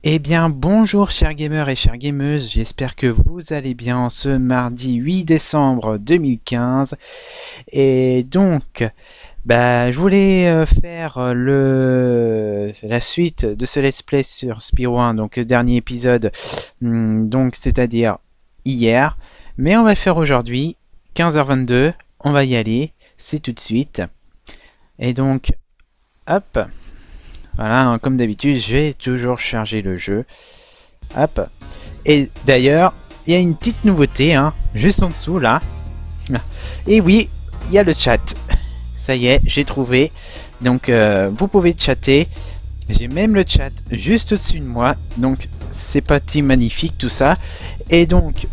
Eh bien, bonjour chers gamers et chères gameuses, j'espère que vous allez bien ce mardi 8 décembre 2015. Et donc, je voulais faire la suite de ce let's play sur Spyro 1, donc le dernier épisode, donc c'est-à-dire hier. Mais on va faire aujourd'hui, 15h22, on va y aller, c'est tout de suite. Et donc, hop, voilà, hein, comme d'habitude, je vais toujours charger le jeu. Hop. Et d'ailleurs, il y a une petite nouveauté, hein, juste en dessous là. Et oui, il y a le chat. Ça y est, j'ai trouvé. Donc, vous pouvez chatter. J'ai même le chat juste au-dessus de moi. Donc, c'est parti magnifique tout ça. Et donc,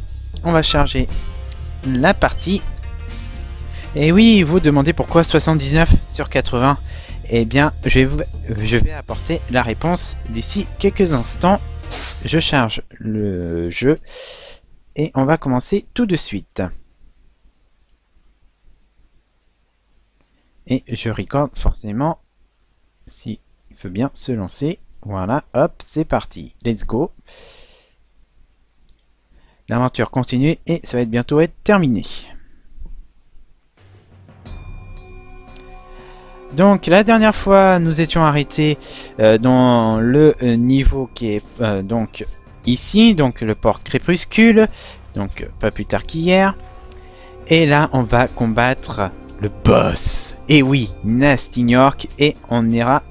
on va charger la partie. Et oui, vous demandez pourquoi 79 sur 80. Eh bien, je vais apporter la réponse d'ici quelques instants. Je charge le jeu et on va commencer tout de suite. Et je record forcément si il veut bien se lancer. Voilà, hop, c'est parti. Let's go. L'aventure continue et ça va bientôt être terminé. Donc la dernière fois nous étions arrêtés dans le niveau qui est donc ici, donc le port Crépuscule, donc pas plus tard qu'hier. Et là on va combattre le boss. Et oui, Gnasty Gnorc, et on ira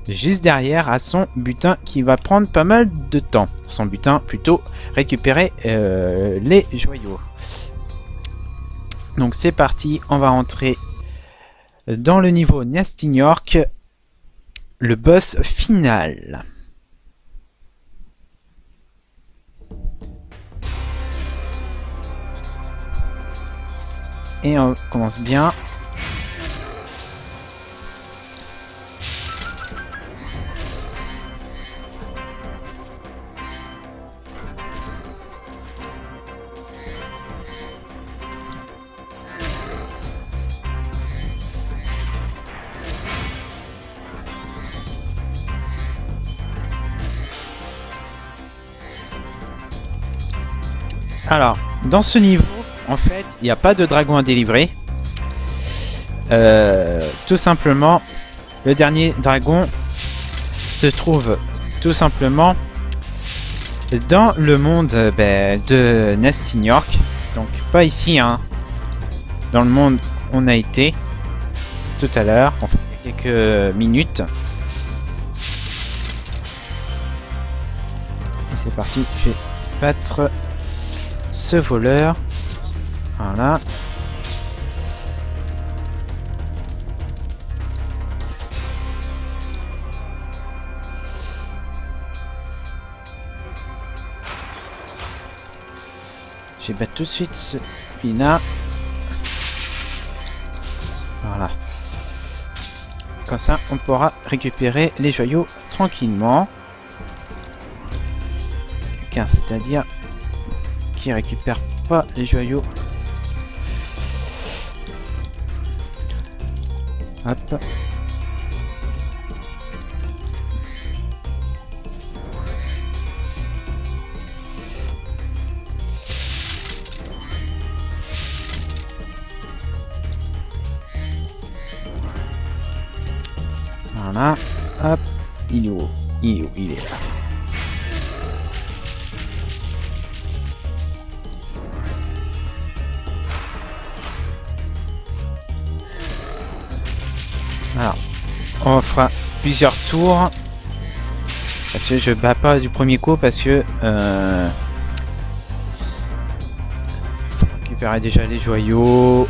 juste derrière à son butin qui va prendre pas mal de temps. Son butin plutôt, récupérer les joyaux. Donc c'est parti, on va rentrer dans le niveau Gnasty Gnorc, le boss final. Et on commence bien. Alors, dans ce niveau, en fait, il n'y a pas de dragon à délivrer. Tout simplement, le dernier dragon se trouve tout simplement dans le monde de Gnasty Gnorc. Donc, pas ici, hein. Dans le monde où on a été tout à l'heure, enfin, il y a quelques minutes. Et c'est parti, je vais battre ce voleur. Voilà. Je vais battre tout de suite celui-là. Voilà. Comme ça, on pourra récupérer les joyaux tranquillement. Car c'est-à-dire qui récupère pas les joyaux. Hop. Voilà. Hop. Il est où? Il est où? Il est là. Alors, on fera plusieurs tours. Parce que je bats pas du premier coup parce que faut récupérer déjà les joyaux.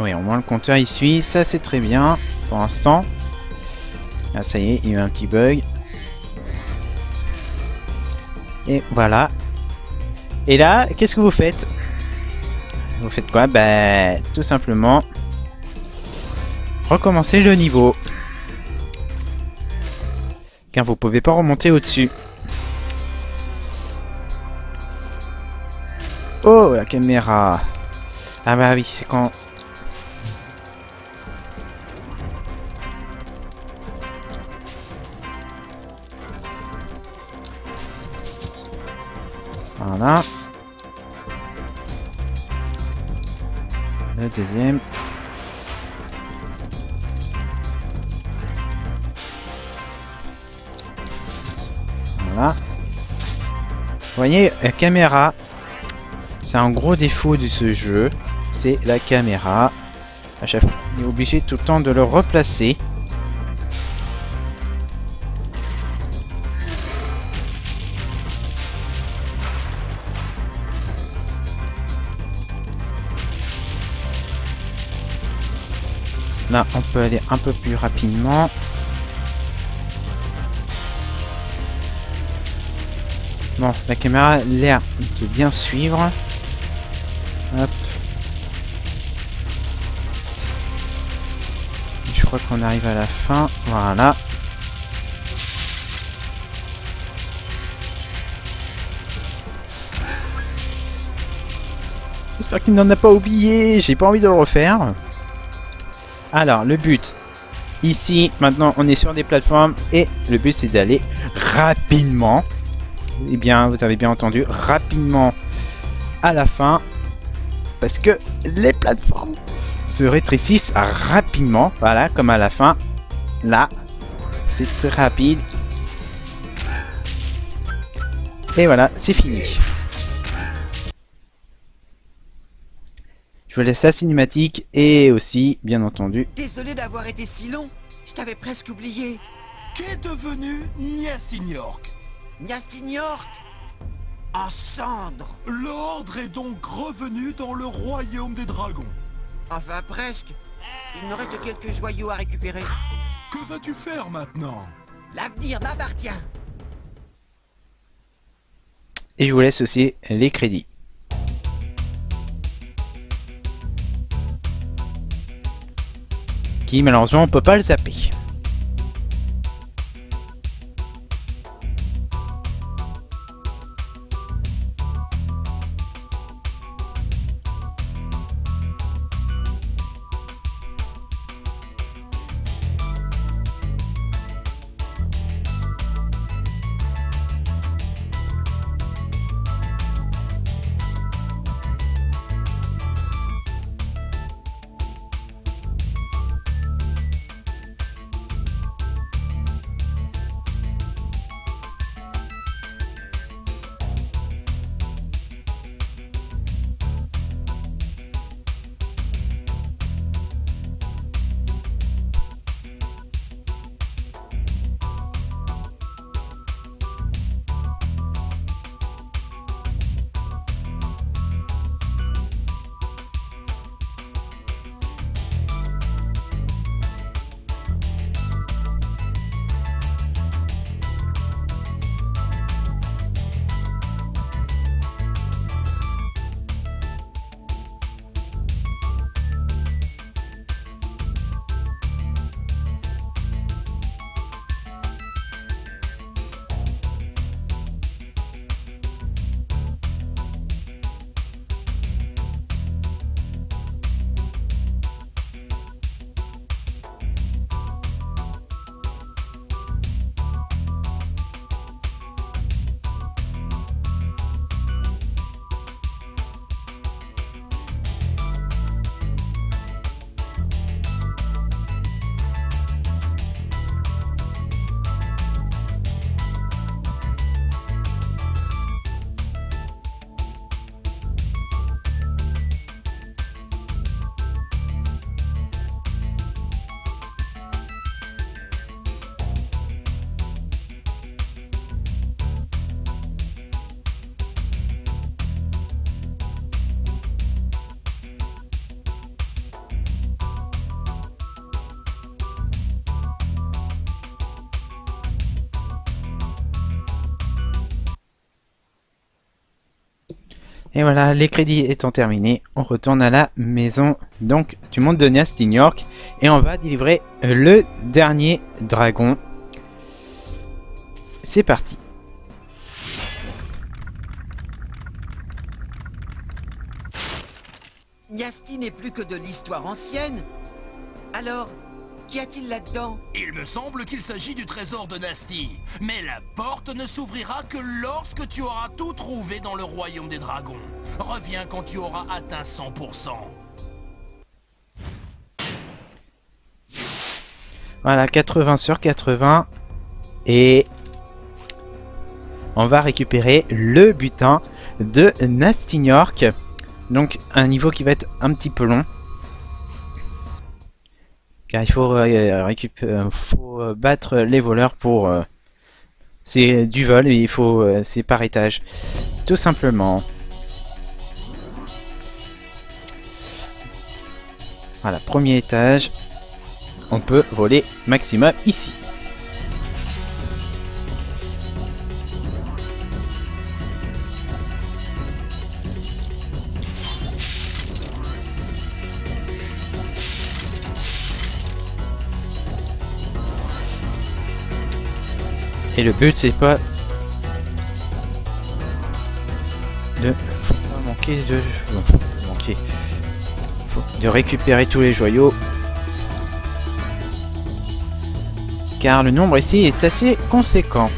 Oui, au moins le compteur il suit, ça c'est très bien pour l'instant. Ah ça y est, il y a eu un petit bug. Et voilà. Et là, qu'est-ce que vous faites? Vous faites quoi? Bah, tout simplement recommencer le niveau. Car vous pouvez pas remonter au-dessus. Oh, la caméra. Ah bah oui, c'est quand... Voilà. Le deuxième. Voilà. Vous voyez, la caméra, c'est un gros défaut de ce jeu. C'est la caméra. À chaque fois, on est obligé tout le temps de le replacer. Là, on peut aller un peu plus rapidement. Bon, la caméra a l'air de bien suivre. Hop. Je crois qu'on arrive à la fin. Voilà. J'espère qu'il n'en a pas oublié. J'ai pas envie de le refaire. Alors, le but. Ici, maintenant, on est sur des plateformes. Et le but, c'est d'aller rapidement. Eh bien, vous avez bien entendu, rapidement à la fin. Parce que les plateformes se rétrécissent rapidement. Voilà, comme à la fin. Là, c'est très rapide. Et voilà, c'est fini. Je vous laisse la cinématique et aussi, bien entendu... Désolé d'avoir été si long. Je t'avais presque oublié. Qu'est devenu Nyastinyork? Nyastinyork en cendres. L'ordre est donc revenu dans le royaume des dragons. Enfin presque. Il me reste quelques joyaux à récupérer. Que vas-tu faire maintenant? L'avenir m'appartient. Et je vous laisse aussi les crédits. Qui malheureusement on peut pas le zapper. Et voilà, les crédits étant terminés, on retourne à la maison donc du monde de Nasty New York et on va délivrer le dernier dragon. C'est parti. Nyasty n'est plus que de l'histoire ancienne. Alors, qu'y a-t-il là-dedans? Il me semble qu'il s'agit du trésor de Nasty. Mais la porte ne s'ouvrira que lorsque tu auras tout trouvé dans le royaume des dragons. Reviens quand tu auras atteint 100%. Voilà, 80 sur 80. Et on va récupérer le butin de Nasty New York. Donc un niveau qui va être un petit peu long. Car il faut battre les voleurs pour... c'est du vol et il faut... c'est par étage. Tout simplement. Voilà, premier étage. On peut voler maximum ici. Et le but c'est pas de de récupérer tous les joyaux, car le nombre ici est assez conséquent.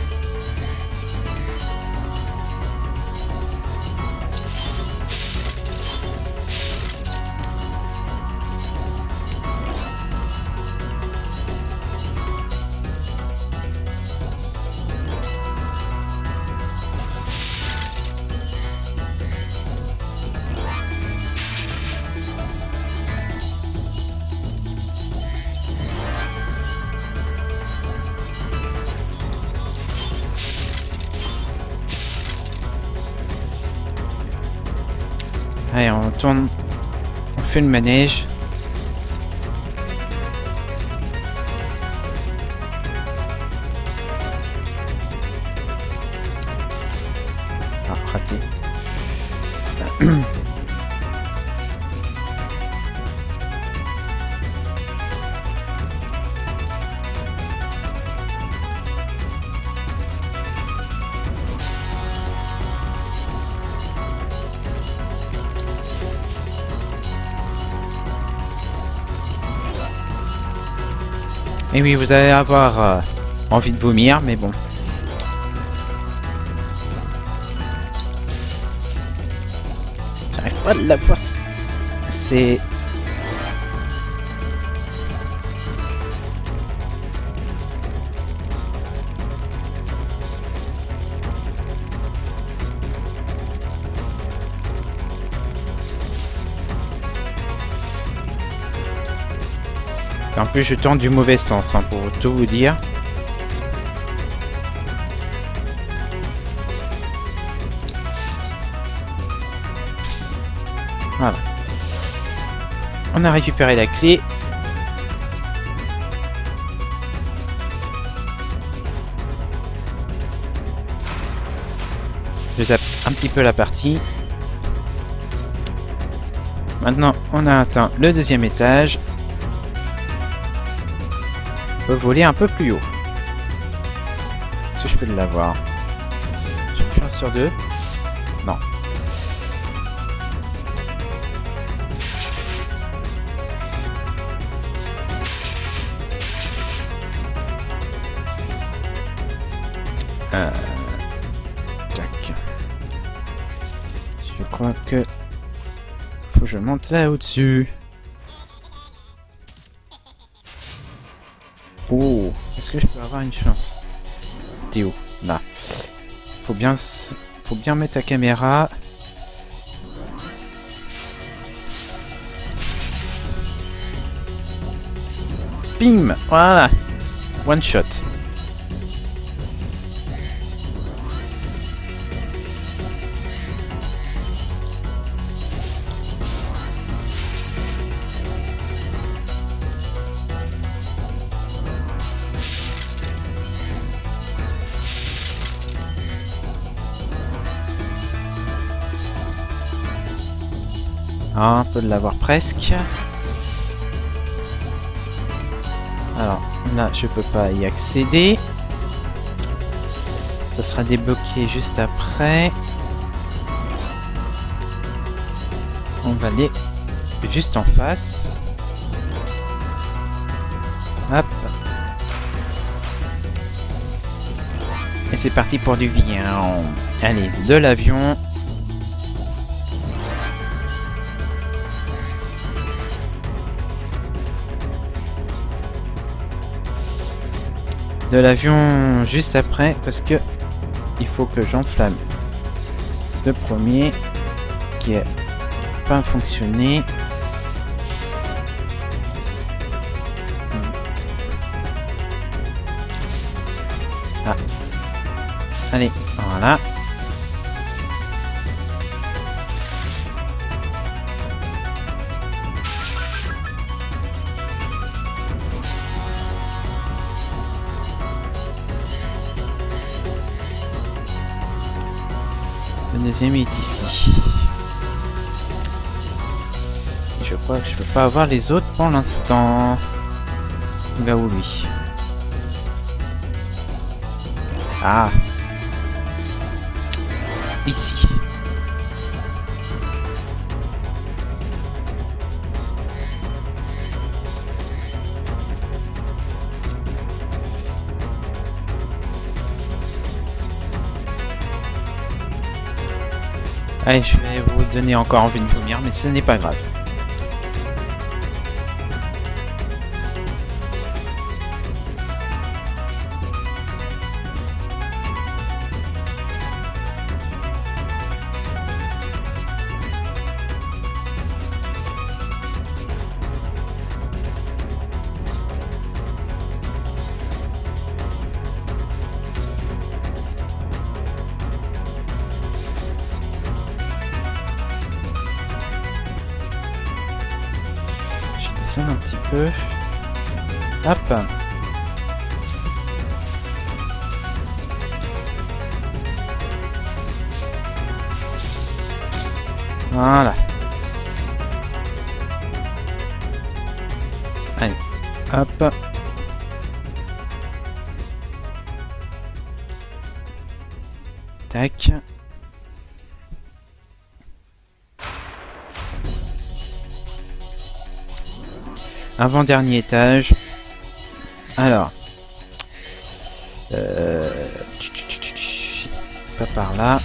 Allez, on tourne, on fait le manège. Ah, raté. Et oui, vous allez avoir envie de vomir, mais bon. J'arrive pas à la voir. C'est... En plus, je tourne du mauvais sens, hein, pour tout vous dire. Voilà. On a récupéré la clé. Je zappe un petit peu la partie. Maintenant, on a atteint le deuxième étage. On peut voler un peu plus haut. Est-ce que je peux l'avoir? J'ai une chance sur deux. Non. Tac. Je crois que faut que je monte là au-dessus. Oh, est-ce que je peux avoir une chance? Théo, là. Faut bien mettre la caméra. Bim, voilà. One shot. Ah, on peut l'avoir presque. Alors là, je peux pas y accéder. Ça sera débloqué juste après. On va aller juste en face. Hop. Et c'est parti pour du viand. Allez, de l'avion. De l'avion juste après parce que il faut que j'enflamme le premier qui a pas fonctionné. Ah. Allez, voilà. Le deuxième est ici. Et je crois que je peux pas avoir les autres pour l'instant. Là où lui. Ah. Ici. Allez, je vais vous donner encore envie de vomir, mais ce n'est pas grave. Un petit peu. Hop. Voilà. Allez. Hop. Tac. Avant-dernier étage. Alors. Pas par là.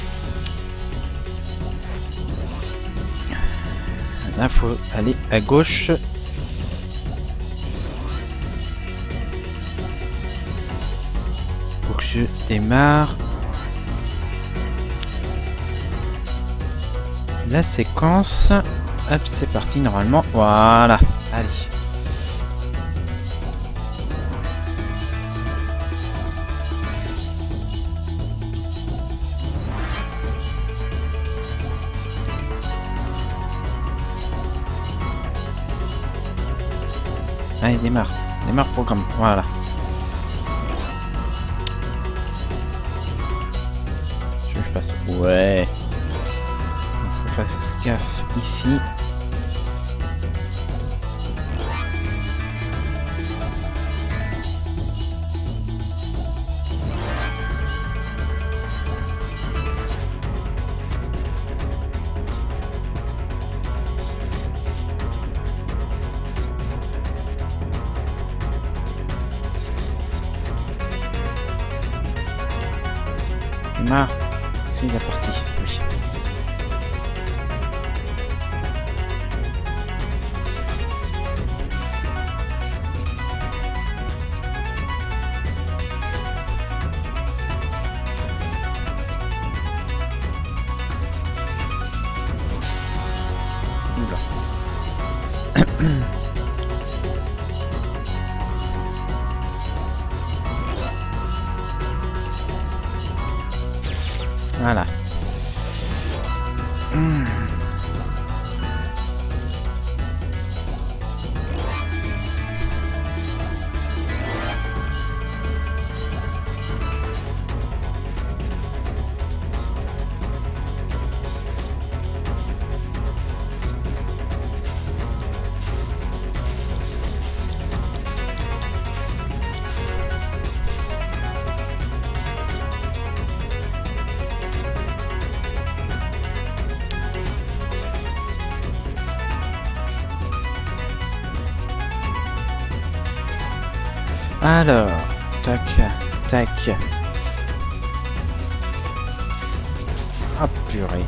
Là, faut aller à gauche. Faut que je démarre. La séquence. Hop, c'est parti normalement. Voilà. Allez. Allez, démarre. Démarre programme. Voilà. Je passe. Ouais. Faut faire gaffe ici. Démarre. C'est la partie. Oui. Voilà. Alors, tac, tac. Ah purée.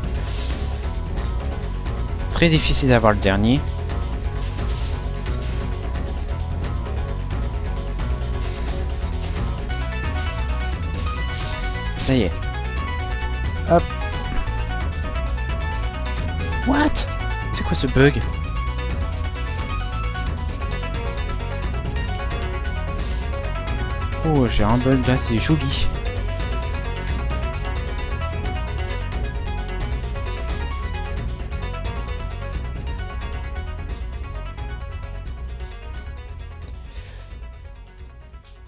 Très difficile d'avoir le dernier. Ça y est. Hop. What? C'est quoi ce bug? Oh, j'ai un bug là, c'est joli.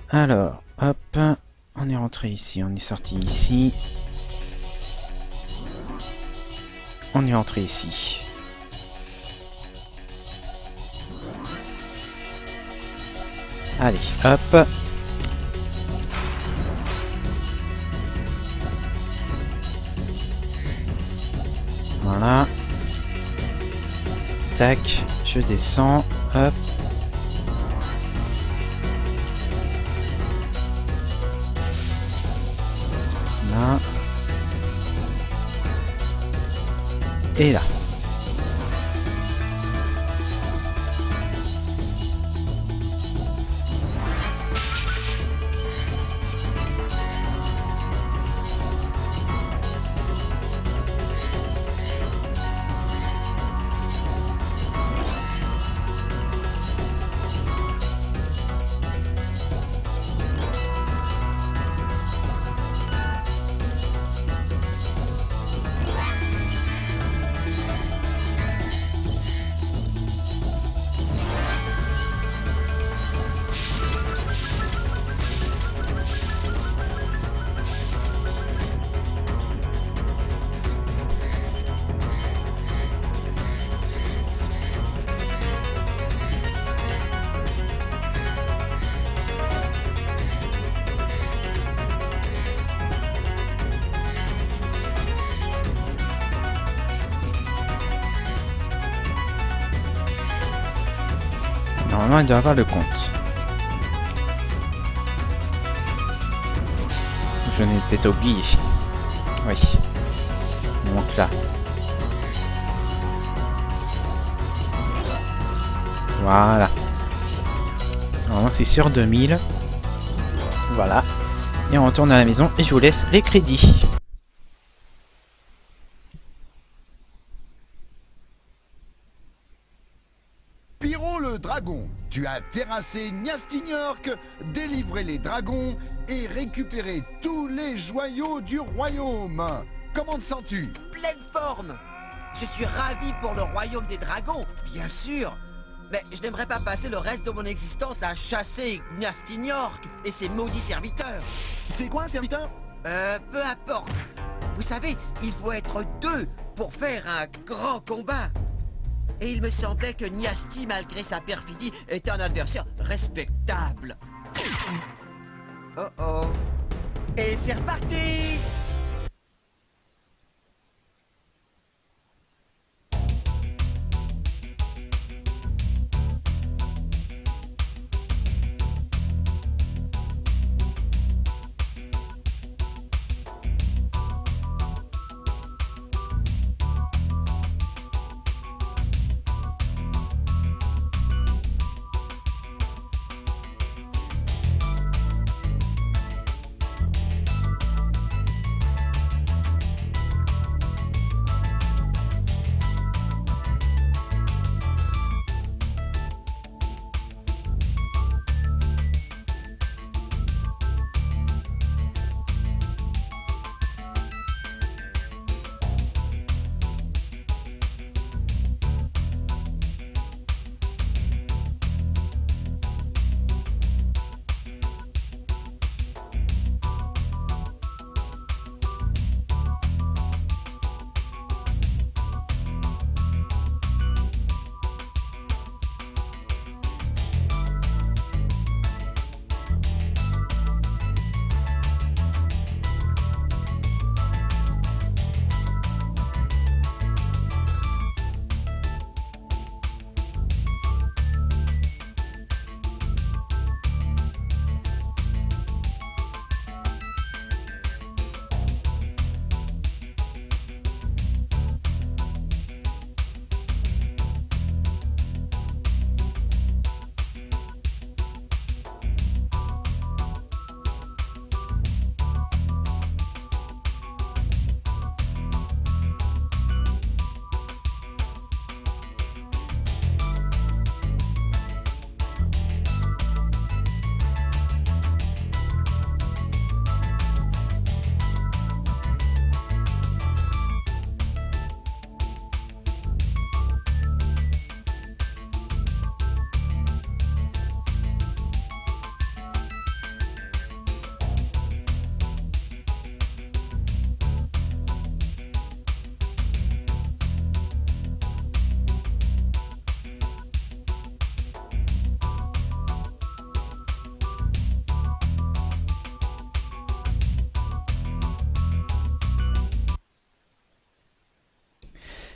Alors, hop, on est rentré ici, on est sorti ici. On est entré ici. Allez, hop. Voilà. Tac, je descends, hop. Là. Et là. Normalement, il doit avoir le compte. Je n'ai peut-être oublié. Oui. Donc là. Voilà. Normalement, c'est sur 2000. Voilà. Et on retourne à la maison et je vous laisse les crédits. Pyro le dragon, tu as terrassé Nyastignork, délivré les dragons et récupéré tous les joyaux du royaume. Comment te sens-tu? Pleine forme. Je suis ravi pour le royaume des dragons, bien sûr. Mais je n'aimerais pas passer le reste de mon existence à chasser Nyastignork et ses maudits serviteurs. C'est quoi un serviteur? Peu importe. Vous savez, il faut être deux pour faire un grand combat. Et il me semblait que Nyasti, malgré sa perfidie, était un adversaire respectable. Oh oh. Et c'est reparti!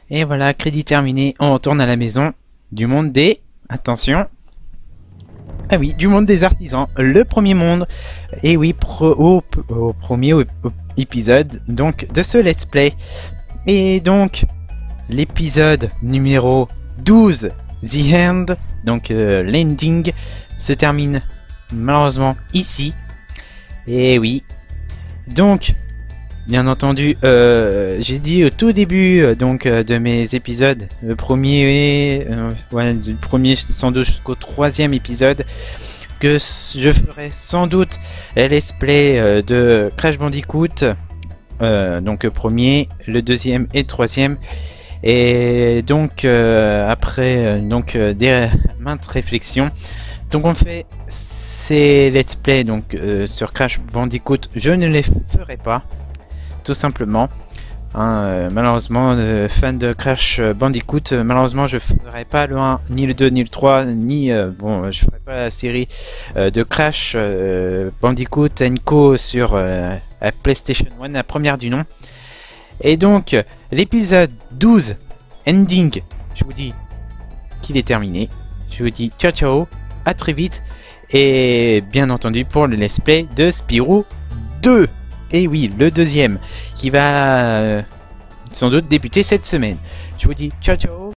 Et voilà, crédit terminé, on retourne à la maison du monde des... Attention. Ah oui, du monde des artisans, le premier monde. Et oui, au premier épisode donc de ce let's play. Et donc, l'épisode numéro 12, The End, donc l'ending, se termine malheureusement ici. Et oui, donc... Bien entendu, j'ai dit au tout début donc de mes épisodes, le premier sans doute jusqu'au 3e épisode, que je ferai sans doute un let's play de Crash Bandicoot, donc le premier, le 2e et le 3e. Et donc après des maintes réflexions, donc on fait ces let's play donc sur Crash Bandicoot, je ne les ferai pas. Tout simplement, hein, malheureusement, fan de Crash Bandicoot, malheureusement je ferai pas le 1, ni le 2, ni le 3, ni bon, je ferai pas la série de Crash Bandicoot & Co sur la PlayStation 1, la première du nom. Et donc, l'épisode 12, ending, je vous dis qu'il est terminé. Je vous dis ciao ciao, à très vite, et bien entendu pour le let's play de Spyro 2. Et oui, le deuxième qui va sans doute débuter cette semaine. Je vous dis ciao ciao.